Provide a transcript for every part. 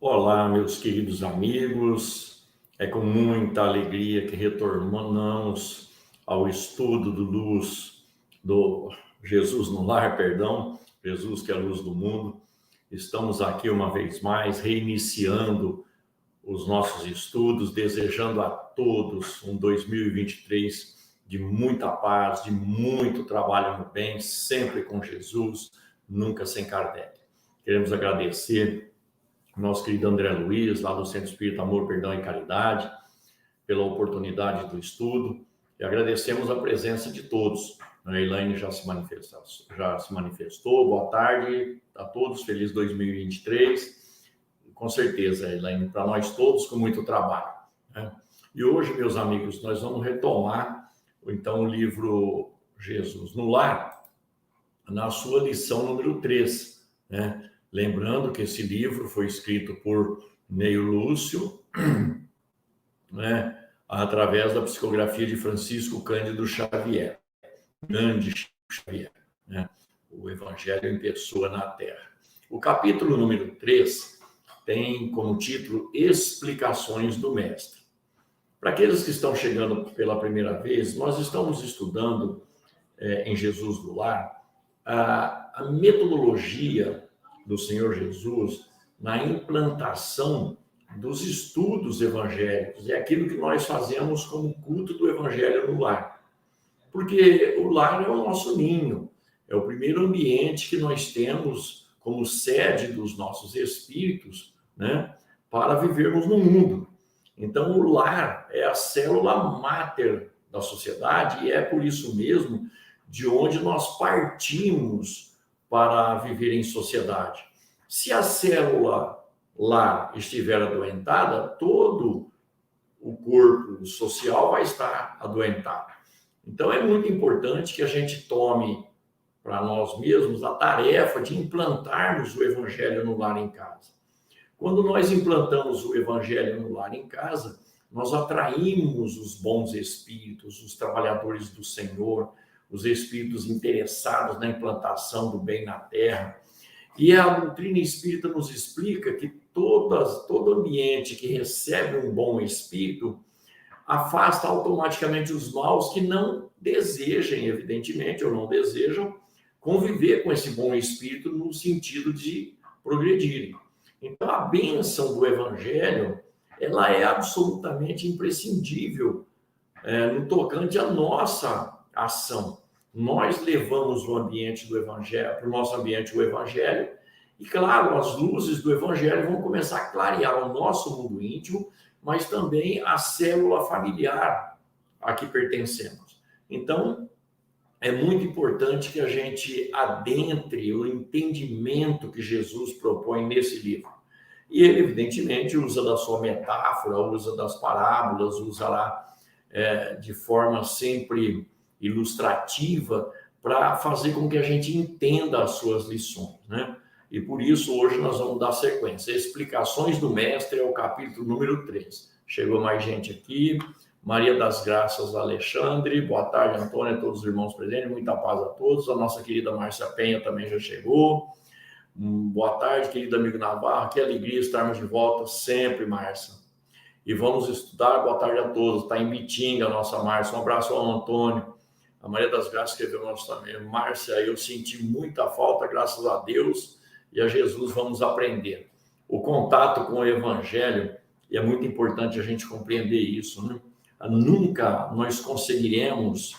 Olá, meus queridos amigos. É com muita alegria que retornamos ao estudo do Jesus no Lar, Jesus que é a luz do mundo. Estamos aqui uma vez mais, reiniciando os nossos estudos, desejando a todos um 2023 de muita paz, de muito trabalho no bem, sempre com Jesus, nunca sem Kardec. Queremos agradecer nosso querido André Luiz, lá do Centro Espírita Amor, Perdão e Caridade, pela oportunidade do estudo, e agradecemos a presença de todos. A Elaine já se manifestou. Boa tarde a todos, feliz 2023. Com certeza, Elaine, para nós todos, com muito trabalho, né? E hoje, meus amigos, nós vamos retomar, então, o livro Jesus no Lar, na sua lição número 3, né? Lembrando que esse livro foi escrito por Neio Lúcio, né, através da psicografia de Francisco Cândido Xavier, grande Xavier, né, o Evangelho em Pessoa na Terra. O capítulo número 3 tem como título Explicações do Mestre. Para aqueles que estão chegando pela primeira vez, nós estamos estudando em Jesus do Lar a metodologia do Senhor Jesus na implantação dos estudos evangélicos. É aquilo que nós fazemos como culto do Evangelho no lar. Porque o lar é o nosso ninho, é o primeiro ambiente que nós temos como sede dos nossos espíritos, né, para vivermos no mundo. Então, o lar é a célula máter da sociedade e é por isso mesmo de onde nós partimos para viver em sociedade. Se a célula lá estiver adoentada, todo o corpo social vai estar adoentado. Então, é muito importante que a gente tome para nós mesmos a tarefa de implantarmos o Evangelho no lar em casa. Quando nós implantamos o Evangelho no lar em casa, nós atraímos os bons espíritos, os trabalhadores do Senhor, os espíritos interessados na implantação do bem na terra. E a doutrina espírita nos explica que todo ambiente que recebe um bom espírito afasta automaticamente os maus que não desejem, evidentemente, ou não desejam conviver com esse bom espírito no sentido de progredirem. Então, a bênção do Evangelho, ela é absolutamente imprescindível no tocante à nossa ação. Nós levamos o ambiente do Evangelho, para o nosso ambiente o Evangelho, e claro, as luzes do Evangelho vão começar a clarear o nosso mundo íntimo, mas também a célula familiar a que pertencemos. Então, é muito importante que a gente adentre o entendimento que Jesus propõe nesse livro. E ele, evidentemente, usa da sua metáfora, usa das parábolas, usa lá de forma sempre ilustrativa para fazer com que a gente entenda as suas lições, né? E por isso hoje nós vamos dar sequência. Explicações do Mestre é o capítulo número 3. Chegou mais gente aqui. Maria das Graças Alexandre. Boa tarde, Antônio, a todos os irmãos presentes. Muita paz a todos. A nossa querida Márcia Penha também já chegou. Boa tarde, querido amigo Navarro. Que alegria estarmos de volta sempre, Márcia. E vamos estudar. Boa tarde a todos. Está em Bitinga a nossa Márcia. Um abraço ao Antônio. A Maria das Graças escreveu nosso também. Márcia, eu senti muita falta, graças a Deus e a Jesus vamos aprender. O contato com o Evangelho, e é muito importante a gente compreender isso, né? Nunca nós conseguiremos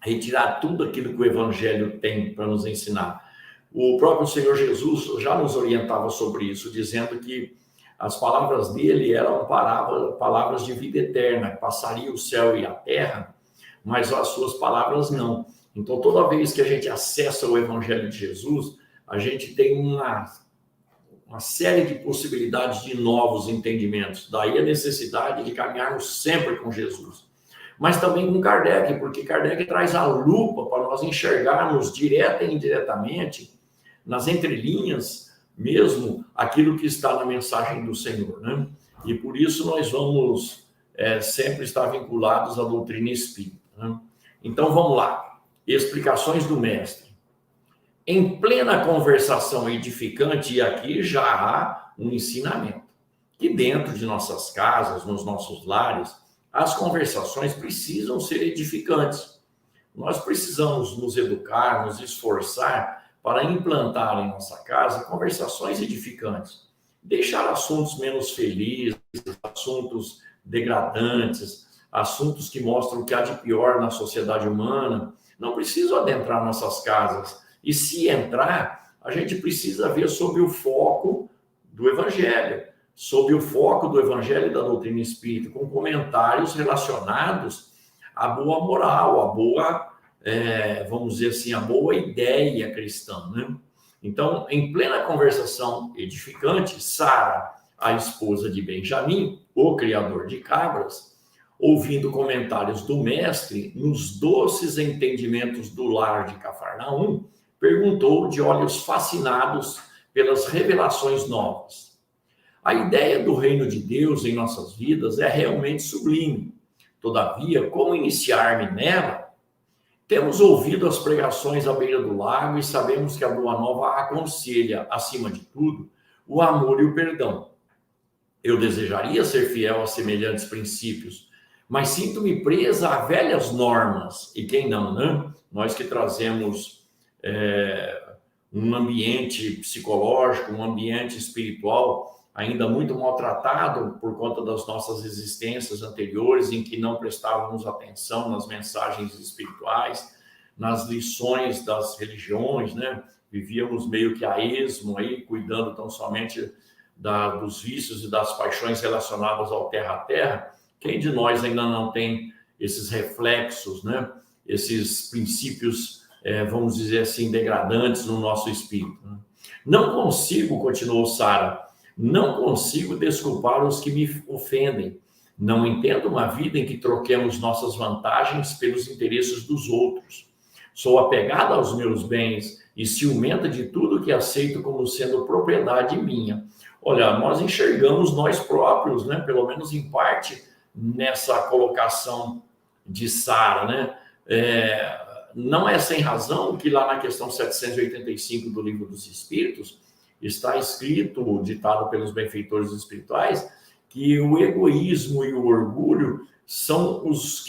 retirar tudo aquilo que o Evangelho tem para nos ensinar. O próprio Senhor Jesus já nos orientava sobre isso, dizendo que as palavras dele eram palavras de vida eterna, que passaria o céu e a terra, mas as suas palavras não. Então, toda vez que a gente acessa o Evangelho de Jesus, a gente tem uma série de possibilidades de novos entendimentos. Daí a necessidade de caminharmos sempre com Jesus. Mas também com Kardec, porque Kardec traz a lupa para nós enxergarmos direta e indiretamente, nas entrelinhas mesmo, aquilo que está na mensagem do Senhor, né? E por isso nós vamos sempre estar vinculados à doutrina espírita, né? Então vamos lá. Explicações do Mestre. em plena conversação edificante, e aqui já há um ensinamento, que dentro de nossas casas, nos nossos lares, as conversações precisam ser edificantes. Nós precisamos nos educar, nos esforçar para implantar em nossa casa conversações edificantes. Deixar assuntos menos felizes, assuntos degradantes, assuntos que mostram o que há de pior na sociedade humana, não precisam adentrar nossas casas. E se entrar, a gente precisa ver sob o foco do Evangelho, sob o foco do Evangelho e da doutrina espírita, com comentários relacionados à boa moral, à boa, vamos dizer assim, a boa ideia cristã, né? Então, em plena conversação edificante, Sara, a esposa de Benjamim, o criador de cabras, ouvindo comentários do mestre nos doces entendimentos do lar de Cafarnaum, perguntou de olhos fascinados pelas revelações novas. A ideia do reino de Deus em nossas vidas é realmente sublime. Todavia, como iniciar-me nela? Temos ouvido as pregações à beira do lago e sabemos que a Boa Nova aconselha, acima de tudo, o amor e o perdão. Eu desejaria ser fiel a semelhantes princípios, mas sinto-me presa a velhas normas. E quem não, né? Nós que trazemos um ambiente psicológico, um ambiente espiritual ainda muito maltratado por conta das nossas existências anteriores, em que não prestávamos atenção nas mensagens espirituais, nas lições das religiões, né? Vivíamos meio que a esmo aí, cuidando tão somente dos vícios e das paixões relacionadas ao terra a terra. Quem de nós ainda não tem esses reflexos, né? Esses princípios, vamos dizer assim, degradantes no nosso espírito, né? Não consigo, continuou Sara, não consigo desculpar os que me ofendem. Não entendo uma vida em que troquemos nossas vantagens pelos interesses dos outros. Sou apegada aos meus bens e ciumenta de tudo que aceito como sendo propriedade minha. Olha, nós enxergamos nós próprios, né? Pelo menos em parte, nessa colocação de Sara, né? Não é sem razão que lá na questão 785 do Livro dos Espíritos está escrito, ditado pelos benfeitores espirituais, que o egoísmo e o orgulho são os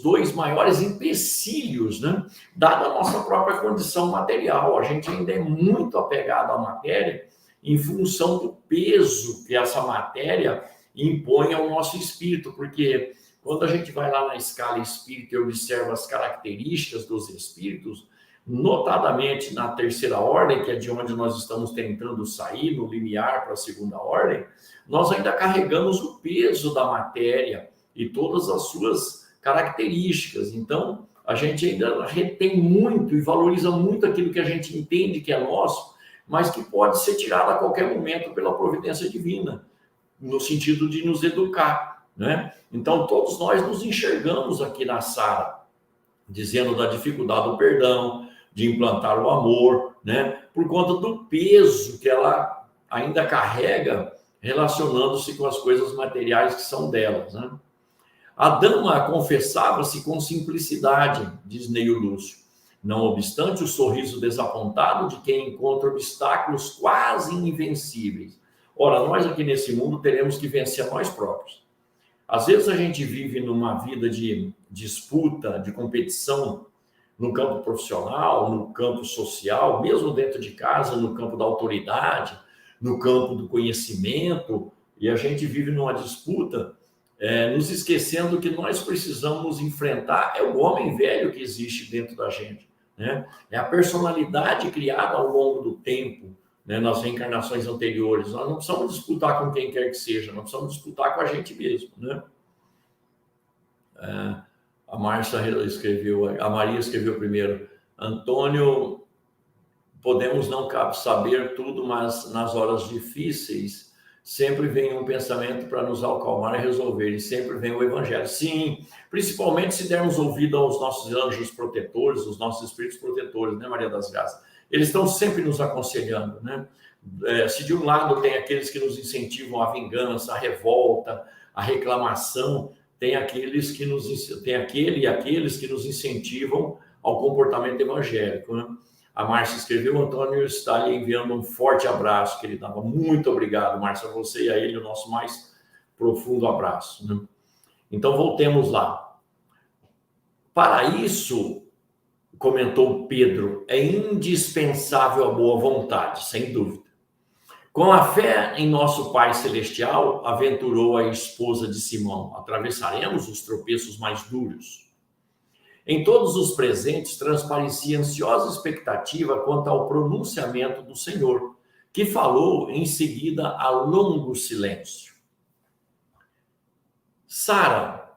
dois maiores empecilhos, né? Dada a nossa própria condição material. A gente ainda é muito apegado à matéria em função do peso que essa matéria impõe ao nosso espírito, porque quando a gente vai lá na escala espírita e observa as características dos espíritos, notadamente na terceira ordem, que é de onde nós estamos tentando sair, no limiar para a segunda ordem, nós ainda carregamos o peso da matéria e todas as suas características. Então, a gente ainda retém muito e valoriza muito aquilo que a gente entende que é nosso, mas que pode ser tirado a qualquer momento pela providência divina, no sentido de nos educar, né? Então, todos nós nos enxergamos aqui na Sara, dizendo da dificuldade do perdão, de implantar o amor, né? Por conta do peso que ela ainda carrega, relacionando-se com as coisas materiais que são delas, né? A dama confessava-se com simplicidade, diz Neio Lúcio, não obstante o sorriso desapontado de quem encontra obstáculos quase invencíveis. Ora, nós aqui nesse mundo teremos que vencer nós próprios. Às vezes a gente vive numa vida de disputa, de competição, no campo profissional, no campo social, mesmo dentro de casa, no campo da autoridade, no campo do conhecimento, e a gente vive numa disputa, nos esquecendo que nós precisamos enfrentar o homem velho que existe dentro da gente, né? É a personalidade criada ao longo do tempo, né, nas reencarnações anteriores. Nós não precisamos disputar com quem quer que seja, nós precisamos disputar com a gente mesmo, né? A Maria escreveu primeiro, Antônio, podemos não saber tudo, mas nas horas difíceis sempre vem um pensamento para nos acalmar e resolver, e sempre vem o Evangelho. Sim, principalmente se dermos ouvido aos nossos anjos protetores, os nossos espíritos protetores, né, Maria das Graças? Eles estão sempre nos aconselhando, né? Se de um lado tem aqueles que nos incentivam à vingança, à revolta, à reclamação, tem aquele e aqueles que nos incentivam ao comportamento evangélico, né? A Márcia escreveu: Antônio está lhe enviando um forte abraço, querida. Muito obrigado, Márcia, a você e a ele, o nosso mais profundo abraço. Né? Então, voltemos lá. Para isso, comentou Pedro, é indispensável a boa vontade, sem dúvida. Com a fé em nosso Pai Celestial, aventurou a esposa de Simão, atravessaremos os tropeços mais duros. Em todos os presentes transparecia ansiosa expectativa quanto ao pronunciamento do Senhor, que falou em seguida a longo silêncio. Sara,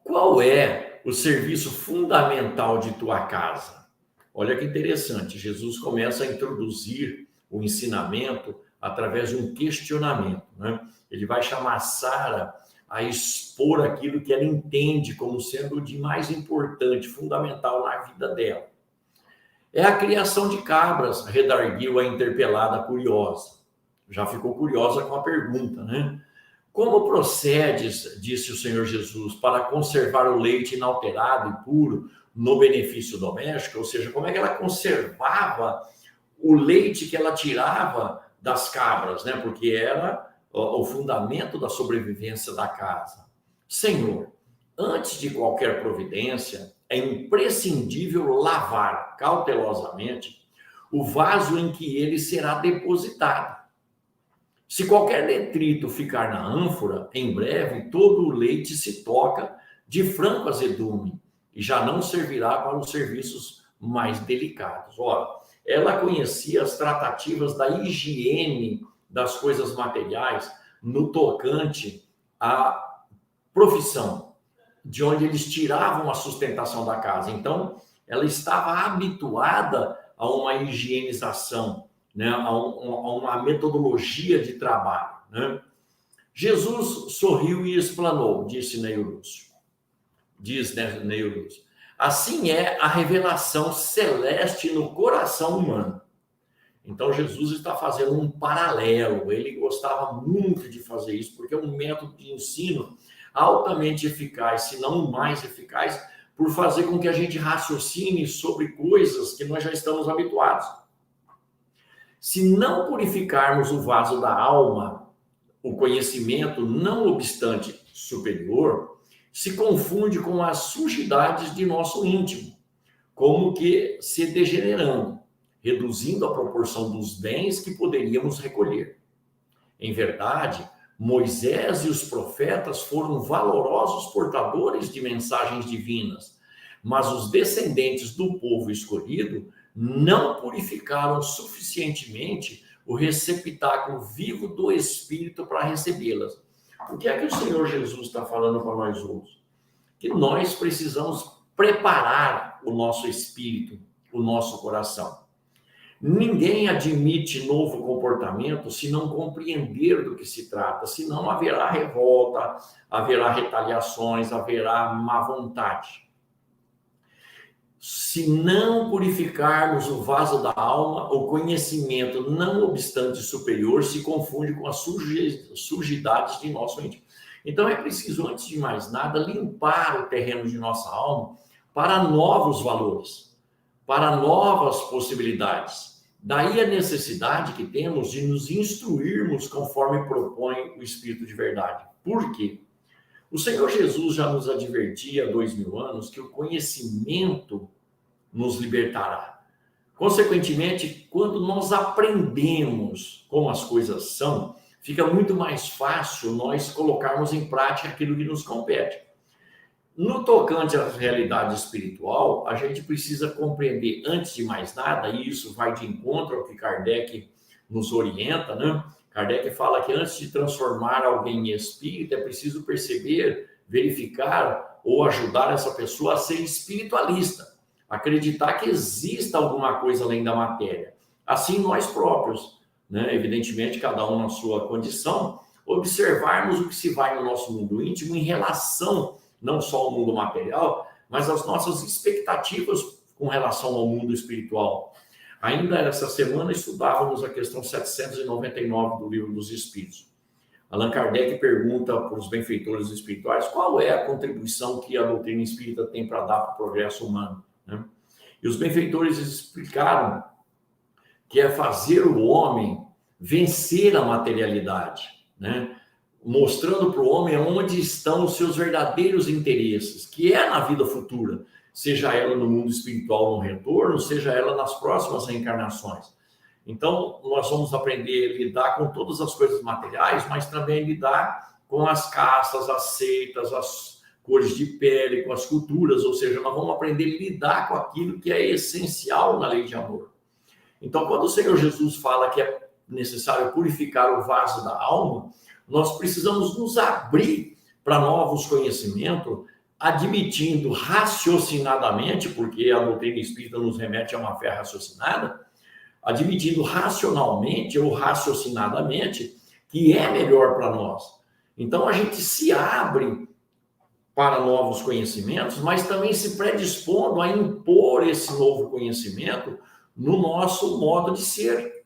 qual é o serviço fundamental de tua casa? Olha que interessante, Jesus começa a introduzir o ensinamento através de um questionamento, né? Ele vai chamar Sara a expor aquilo que ela entende como sendo de mais importante, fundamental na vida dela. É a criação de cabras, redarguiu a interpelada curiosa. Já ficou curiosa com a pergunta, né? Como procedes, disse o Senhor Jesus, para conservar o leite inalterado e puro no benefício doméstico? Ou seja, como é que ela conservava o leite que ela tirava das cabras, né? Porque era o fundamento da sobrevivência da casa. Senhor, antes de qualquer providência, é imprescindível lavar cautelosamente o vaso em que ele será depositado. Se qualquer detrito ficar na ânfora, em breve todo o leite se toca de franco azedume e já não servirá para os serviços mais delicados. Ora, ela conhecia as tratativas da higiene das coisas materiais no tocante à profissão, de onde eles tiravam a sustentação da casa. Então, ela estava habituada a uma higienização, né, a uma metodologia de trabalho. Né? Jesus sorriu e explanou, diz Neio Lúcio. Assim é a revelação celeste no coração humano. Então, Jesus está fazendo um paralelo. Ele gostava muito de fazer isso, porque é um método de ensino altamente eficaz, se não o mais eficaz, por fazer com que a gente raciocine sobre coisas que nós já estamos habituados. Se não purificarmos o vaso da alma, o conhecimento, não obstante superior, se confunde com as sujidades de nosso íntimo, como que se degenerando, reduzindo a proporção dos bens que poderíamos recolher. Em verdade, Moisés e os profetas foram valorosos portadores de mensagens divinas, mas os descendentes do povo escolhido não purificaram suficientemente o receptáculo vivo do Espírito para recebê-las. O que é que o Senhor Jesus está falando para nós hoje? Que nós precisamos preparar o nosso espírito, o nosso coração. Ninguém admite novo comportamento se não compreender do que se trata, senão haverá revolta, haverá retaliações, haverá má vontade. Se não purificarmos o vaso da alma, o conhecimento, não obstante superior, se confunde com as sujidades de nosso íntimo. Então é preciso, antes de mais nada, limpar o terreno de nossa alma para novos valores, para novas possibilidades. Daí a necessidade que temos de nos instruirmos conforme propõe o Espírito de verdade. Por quê? O Senhor Jesus já nos advertia há 2000 anos que o conhecimento nos libertará. Consequentemente, quando nós aprendemos como as coisas são, fica muito mais fácil nós colocarmos em prática aquilo que nos compete. No tocante à realidade espiritual, a gente precisa compreender, antes de mais nada, e isso vai de encontro ao que Kardec nos orienta, né? Kardec fala que antes de transformar alguém em espírito, é preciso perceber, verificar ou ajudar essa pessoa a ser espiritualista, acreditar que exista alguma coisa além da matéria. Assim nós próprios, né? Evidentemente, cada um na sua condição, observarmos o que se vai no nosso mundo íntimo em relação não só ao mundo material, mas as nossas expectativas com relação ao mundo espiritual. Ainda essa semana estudávamos a questão 799 do Livro dos Espíritos. Allan Kardec pergunta para os benfeitores espirituais qual é a contribuição que a doutrina espírita tem para dar para o progresso humano. Né? E os benfeitores explicaram que é fazer o homem vencer a materialidade, né? Mostrando para o homem onde estão os seus verdadeiros interesses, que é na vida futura, seja ela no mundo espiritual no retorno, seja ela nas próximas reencarnações. Então, nós vamos aprender a lidar com todas as coisas materiais, mas também lidar com as castas, as seitas, as cores de pele, com as culturas, ou seja, nós vamos aprender a lidar com aquilo que é essencial na lei de amor. Então, quando o Senhor Jesus fala que é necessário purificar o vaso da alma, nós precisamos nos abrir para novos conhecimentos, admitindo raciocinadamente, porque a doutrina espírita nos remete a uma fé raciocinada, admitindo racionalmente ou raciocinadamente que é melhor para nós. Então, a gente se abre para novos conhecimentos, mas também se predispondo a impor esse novo conhecimento no nosso modo de ser,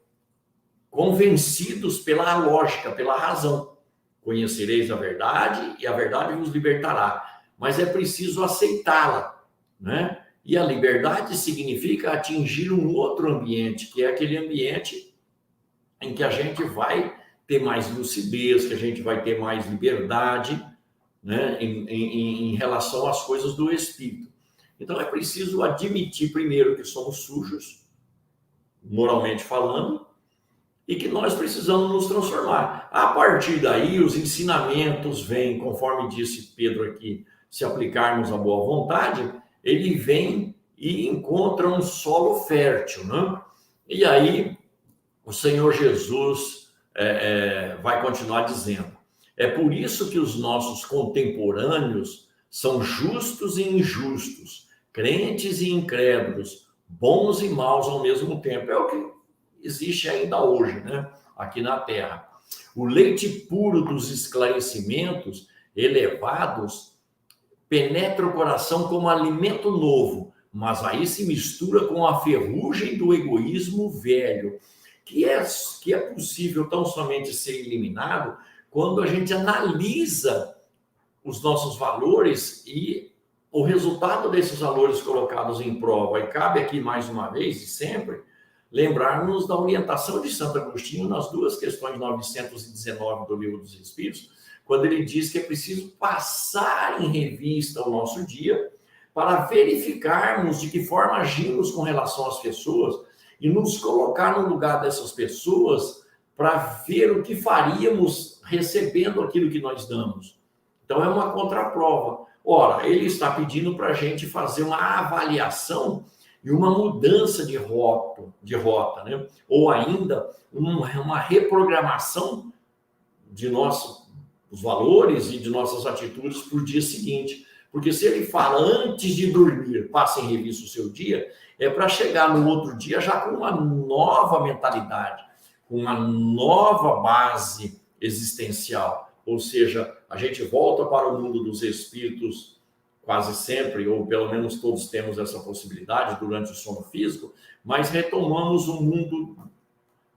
convencidos pela lógica, pela razão. Conhecereis a verdade e a verdade vos libertará. Mas é preciso aceitá-la, né? E a liberdade significa atingir um outro ambiente, que é aquele ambiente em que a gente vai ter mais lucidez, que a gente vai ter mais liberdade, né? Em relação às coisas do espírito. Então é preciso admitir primeiro que somos sujos, moralmente falando, e que nós precisamos nos transformar. A partir daí, os ensinamentos vêm, conforme disse Pedro aqui, se aplicarmos a boa vontade, ele vem e encontra um solo fértil, né? E aí, o Senhor Jesus vai continuar dizendo, é por isso que os nossos contemporâneos são justos e injustos, crentes e incrédulos, bons e maus ao mesmo tempo. É o que existe ainda hoje, né? Aqui na Terra. O leite puro dos esclarecimentos elevados penetra o coração como alimento novo, mas aí se mistura com a ferrugem do egoísmo velho, que é possível tão somente ser eliminado quando a gente analisa os nossos valores e o resultado desses valores colocados em prova. E cabe aqui mais uma vez e sempre lembrarmos da orientação de Santo Agostinho nas duas questões 919 do Livro dos Espíritos, quando ele diz que é preciso passar em revista o nosso dia para verificarmos de que forma agimos com relação às pessoas e nos colocar no lugar dessas pessoas para ver o que faríamos recebendo aquilo que nós damos. Então, é uma contraprova. Ora, ele está pedindo para a gente fazer uma avaliação e uma mudança de rota, né? Ou ainda uma reprogramação de nossos valores e de nossas atitudes para o dia seguinte. Porque se ele fala antes de dormir, passe em revista o seu dia, é para chegar no outro dia já com uma nova mentalidade, com uma nova base existencial. Ou seja, a gente volta para o mundo dos espíritos quase sempre, ou pelo menos todos temos essa possibilidade durante o sono físico, mas retomamos o mundo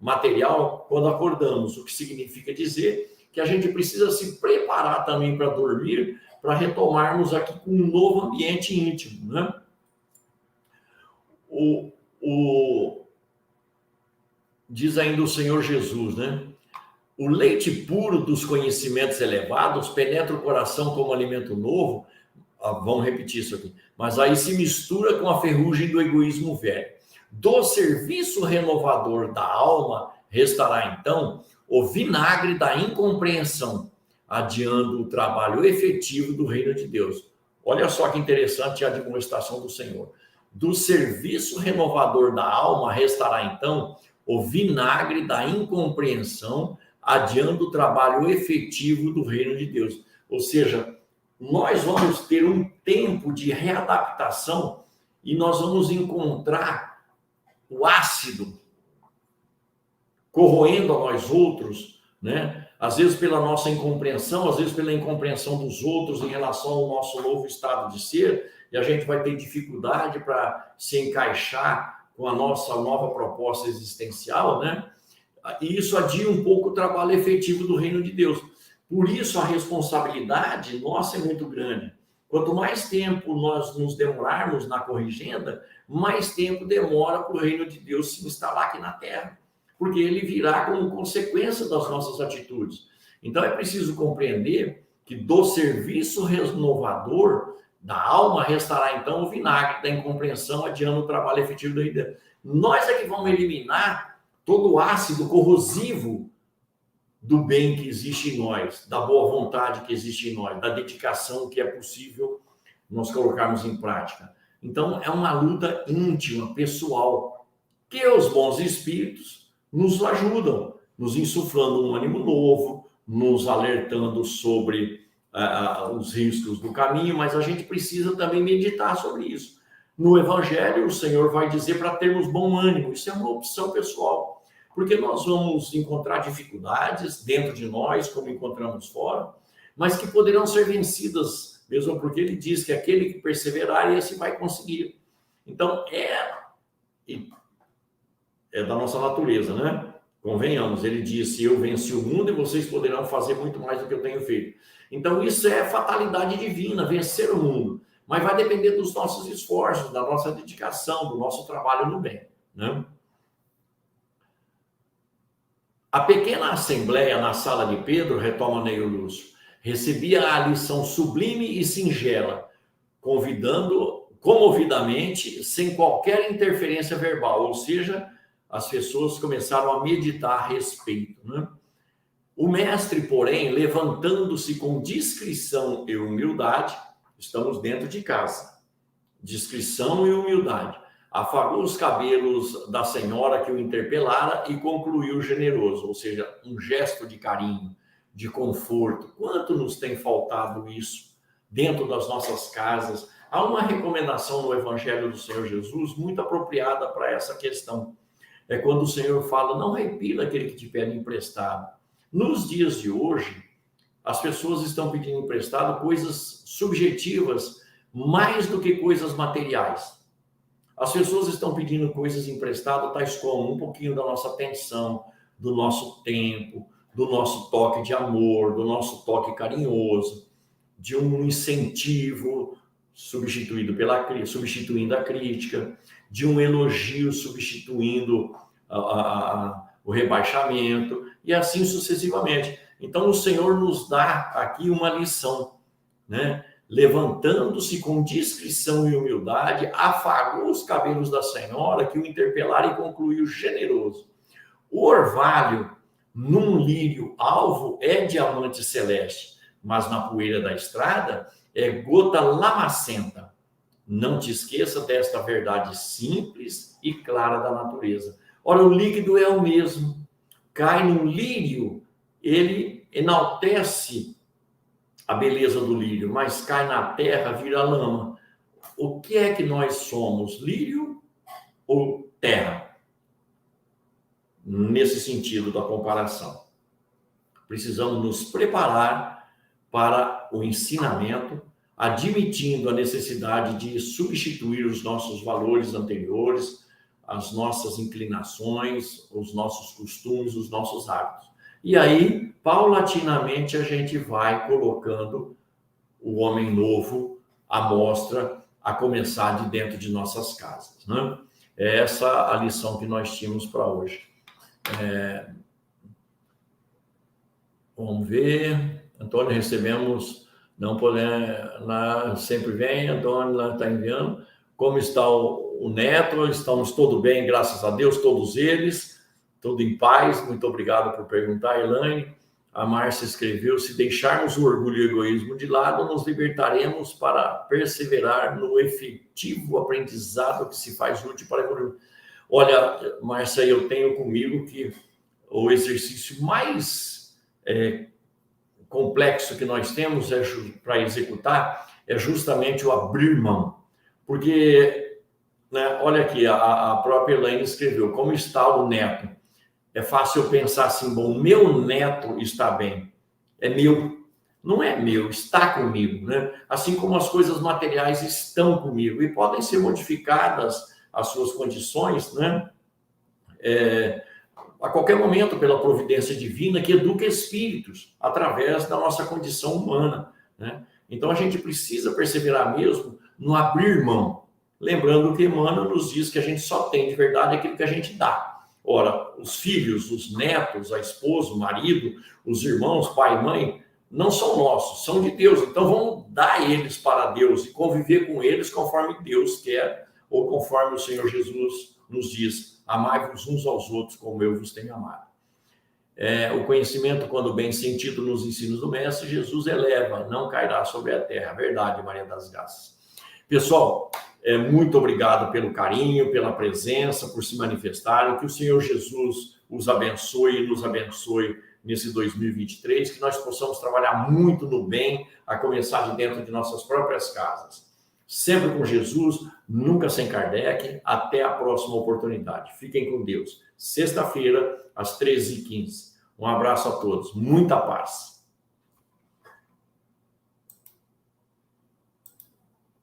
material quando acordamos, o que significa dizer que a gente precisa se preparar também para dormir, para retomarmos aqui com um novo ambiente íntimo, né? Diz ainda o Senhor Jesus, né? O leite puro dos conhecimentos elevados penetra o coração como alimento novo. Vamos repetir isso aqui. Mas aí se mistura com a ferrugem do egoísmo velho. Do serviço renovador da alma restará, então, o vinagre da incompreensão, adiando o trabalho efetivo do reino de Deus. Olha só que interessante a demonstração do Senhor. Do serviço renovador da alma restará, então, o vinagre da incompreensão, adiando o trabalho efetivo do reino de Deus. Ou seja, nós vamos ter um tempo de readaptação e nós vamos encontrar o ácido corroendo a nós outros, né? Às vezes pela nossa incompreensão, às vezes pela incompreensão dos outros em relação ao nosso novo estado de ser, e a gente vai ter dificuldade para se encaixar com a nossa nova proposta existencial, né? E isso adia um pouco o trabalho efetivo do reino de Deus. Por isso, a responsabilidade nossa é muito grande. Quanto mais tempo nós nos demorarmos na corrigenda, mais tempo demora para o reino de Deus se instalar aqui na terra, porque ele virá como consequência das nossas atitudes. Então é preciso compreender que do serviço renovador da alma restará então o vinagre da incompreensão, adiando o trabalho efetivo da vida. Nós é que vamos eliminar todo o ácido corrosivo do bem que existe em nós, da boa vontade que existe em nós, da dedicação que é possível nós colocarmos em prática. Então, é uma luta íntima, pessoal, que os bons espíritos nos ajudam, nos insuflando um ânimo novo, nos alertando sobre os riscos do caminho, mas a gente precisa também meditar sobre isso. No Evangelho, o Senhor vai dizer para termos bom ânimo, isso é uma opção pessoal, porque nós vamos encontrar dificuldades dentro de nós, como encontramos fora, mas que poderão ser vencidas, mesmo porque ele diz que aquele que perseverar, esse vai conseguir. Então, é da nossa natureza, né? Convenhamos, ele disse, eu venci o mundo e vocês poderão fazer muito mais do que eu tenho feito. Então, isso é fatalidade divina, vencer o mundo. Mas vai depender dos nossos esforços, da nossa dedicação, do nosso trabalho no bem, né? A pequena assembleia na sala de Pedro, retoma Neio Lúcio, recebia a lição sublime e singela, convidando comovidamente, sem qualquer interferência verbal, ou seja, as pessoas começaram a meditar a respeito, né? O mestre, porém, levantando-se com discrição e humildade, estamos dentro de casa, discrição e humildade, afagou os cabelos da senhora que o interpelara e concluiu generoso, ou seja, um gesto de carinho, de conforto. Quanto nos tem faltado isso dentro das nossas casas? Há uma recomendação no Evangelho do Senhor Jesus muito apropriada para essa questão. É quando o Senhor fala, não repila aquele que te pede emprestado. Nos dias de hoje, as pessoas estão pedindo emprestado coisas subjetivas mais do que coisas materiais. As pessoas estão pedindo coisas emprestadas, tais como um pouquinho da nossa atenção, do nosso tempo, do nosso toque de amor, do nosso toque carinhoso, de um incentivo substituindo a crítica, de um elogio substituindo o rebaixamento, e assim sucessivamente. Então, o Senhor nos dá aqui uma lição, né? Levantando-se com discrição e humildade, afagou os cabelos da senhora, que o interpelara e concluiu generoso. O orvalho, num lírio alvo, é diamante celeste, mas na poeira da estrada é gota lamacenta. Não te esqueça desta verdade simples e clara da natureza. Ora, o líquido é o mesmo. Cai no lírio, ele enaltece a beleza do lírio, mas cai na terra, vira lama. O que é que nós somos? Lírio ou terra? Nesse sentido da comparação. Precisamos nos preparar para o ensinamento, admitindo a necessidade de substituir os nossos valores anteriores, as nossas inclinações, os nossos costumes, os nossos hábitos. E aí, paulatinamente, a gente vai colocando o homem novo à mostra, a começar de dentro de nossas casas, né? É essa a lição que nós tínhamos para hoje. Vamos ver. Antônio, recebemos, não podemos, lá sempre vem, Antônio lá está enviando. Como está o neto? Estamos todos bem, graças a Deus, todos eles, tudo em paz. Muito obrigado por perguntar, Elaine. A Márcia escreveu, se deixarmos o orgulho e o egoísmo de lado, nos libertaremos para perseverar no efetivo aprendizado que se faz útil para evoluir. Olha, Márcia, eu tenho comigo que o exercício mais complexo que nós temos para executar é justamente o abrir mão. Porque, né, olha aqui, a própria Elaine escreveu, como está o neto? É fácil eu pensar assim, bom, meu neto está bem, é meu. Não é meu, está comigo, né? Assim como as coisas materiais estão comigo e podem ser modificadas as suas condições, né? A qualquer momento pela providência divina que educa espíritos através da nossa condição humana, né? Então a gente precisa perseverar mesmo no abrir mão. Lembrando que Emmanuel nos diz que a gente só tem de verdade aquilo que a gente dá. Ora, os filhos, os netos, a esposa, o marido, os irmãos, pai e mãe, não são nossos, são de Deus. Então vamos dar eles para Deus e conviver com eles conforme Deus quer, ou conforme o Senhor Jesus nos diz: amai-vos uns aos outros como eu vos tenho amado. O conhecimento, quando bem sentido nos ensinos do Mestre, Jesus eleva, não cairá sobre a terra. Verdade, Maria das Graças. Pessoal, muito obrigado pelo carinho, pela presença, por se manifestarem. Que o Senhor Jesus os abençoe e nos abençoe nesse 2023, que nós possamos trabalhar muito no bem, a começar de dentro de nossas próprias casas. Sempre com Jesus, nunca sem Kardec. Até a próxima oportunidade. Fiquem com Deus. Sexta-feira, às 13h15. Um abraço a todos. Muita paz.